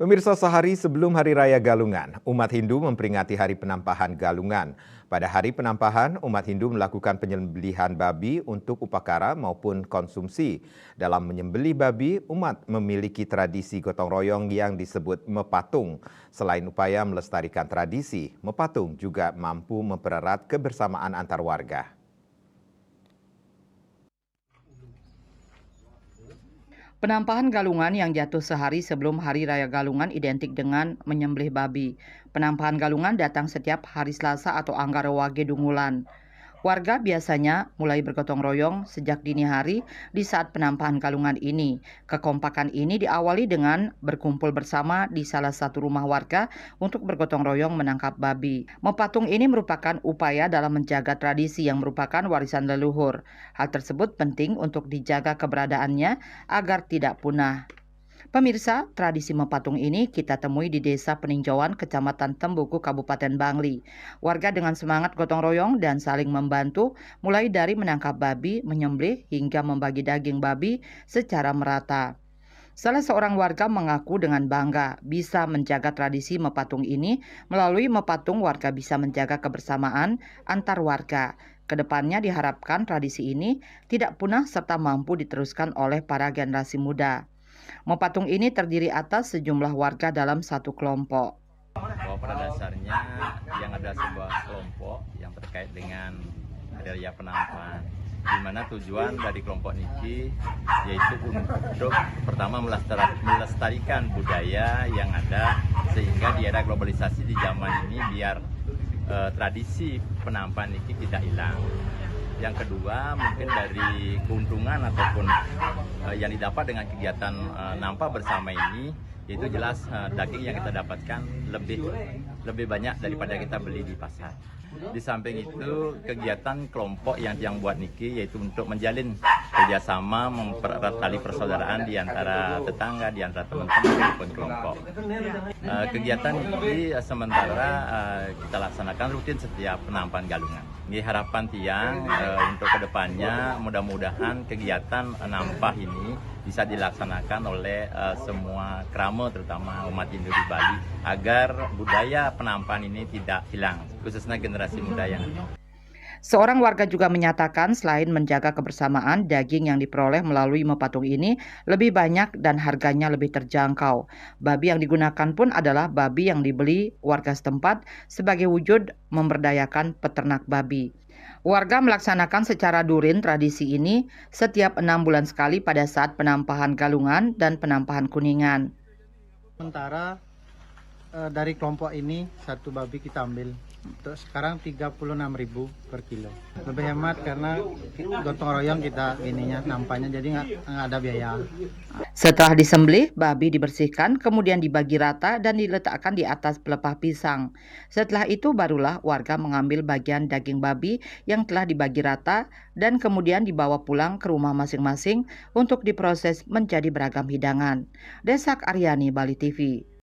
Pemirsa, sehari sebelum Hari Raya Galungan, umat Hindu memperingati Hari Penampahan Galungan. Pada hari penampahan, umat Hindu melakukan penyembelihan babi untuk upakara maupun konsumsi. Dalam menyembelih babi, umat memiliki tradisi gotong royong yang disebut mepatung. Selain upaya melestarikan tradisi, mepatung juga mampu mempererat kebersamaan antar warga. Penampahan Galungan yang jatuh sehari sebelum Hari Raya Galungan identik dengan menyembelih babi. Penampahan Galungan datang setiap hari Selasa atau Anggara Wage Dungulan. Warga biasanya mulai bergotong royong sejak dini hari di saat penampahan Galungan ini. Kekompakan ini diawali dengan berkumpul bersama di salah satu rumah warga untuk bergotong royong menangkap babi. Mepatung ini merupakan upaya dalam menjaga tradisi yang merupakan warisan leluhur. Hal tersebut penting untuk dijaga keberadaannya agar tidak punah. Pemirsa, tradisi mepatung ini kita temui di Desa Peninjauan, Kecamatan Tembuku, Kabupaten Bangli. Warga dengan semangat gotong royong dan saling membantu, mulai dari menangkap babi, menyembelih, hingga membagi daging babi secara merata. Salah seorang warga mengaku dengan bangga bisa menjaga tradisi mepatung ini. Melalui mepatung, warga bisa menjaga kebersamaan antar warga. Kedepannya diharapkan tradisi ini tidak punah serta mampu diteruskan oleh para generasi muda. Mepatung ini terdiri atas sejumlah warga dalam satu kelompok. Bahwa pada dasarnya yang ada sebuah kelompok yang terkait dengan Hari Raya Penampahan, di mana tujuan dari kelompok Niki yaitu untuk pertama melestarikan budaya yang ada, sehingga di era globalisasi di zaman ini biar tradisi penampahan Niki tidak hilang. Yang kedua, mungkin dari keuntungan ataupun yang didapat dengan kegiatan nampak bersama ini, itu jelas daging yang kita dapatkan lebih banyak daripada kita beli di pasar. Di samping itu, kegiatan kelompok yang buat Niki yaitu untuk menjalin kerjasama, mempererat tali persaudaraan di antara tetangga, di antara teman-teman maupun kelompok. Kegiatan ini sementara kita laksanakan rutin setiap penampahan Galungan. Di harapan tiang untuk kedepannya, mudah-mudahan kegiatan nampah ini bisa dilaksanakan oleh semua krama, terutama umat Hindu di Bali, agar budaya penampahan ini tidak hilang, khususnya generasi muda yang ada. Seorang warga juga menyatakan selain menjaga kebersamaan, daging yang diperoleh melalui mepatung ini lebih banyak dan harganya lebih terjangkau. Babi yang digunakan pun adalah babi yang dibeli warga setempat sebagai wujud memberdayakan peternak babi. Warga melaksanakan secara durin tradisi ini setiap 6 bulan sekali pada saat penampahan Galungan dan penampahan Kuningan. Sementara dari kelompok ini satu babi kita ambil. Untuk sekarang 36.000 per kilo. Lebih hemat karena gotong royong kita ininya nampaknya, jadi nggak ada biaya. Setelah disembelih, babi dibersihkan, kemudian dibagi rata dan diletakkan di atas pelepah pisang. Setelah itu barulah warga mengambil bagian daging babi yang telah dibagi rata dan kemudian dibawa pulang ke rumah masing-masing untuk diproses menjadi beragam hidangan. Desak Aryani, Bali TV.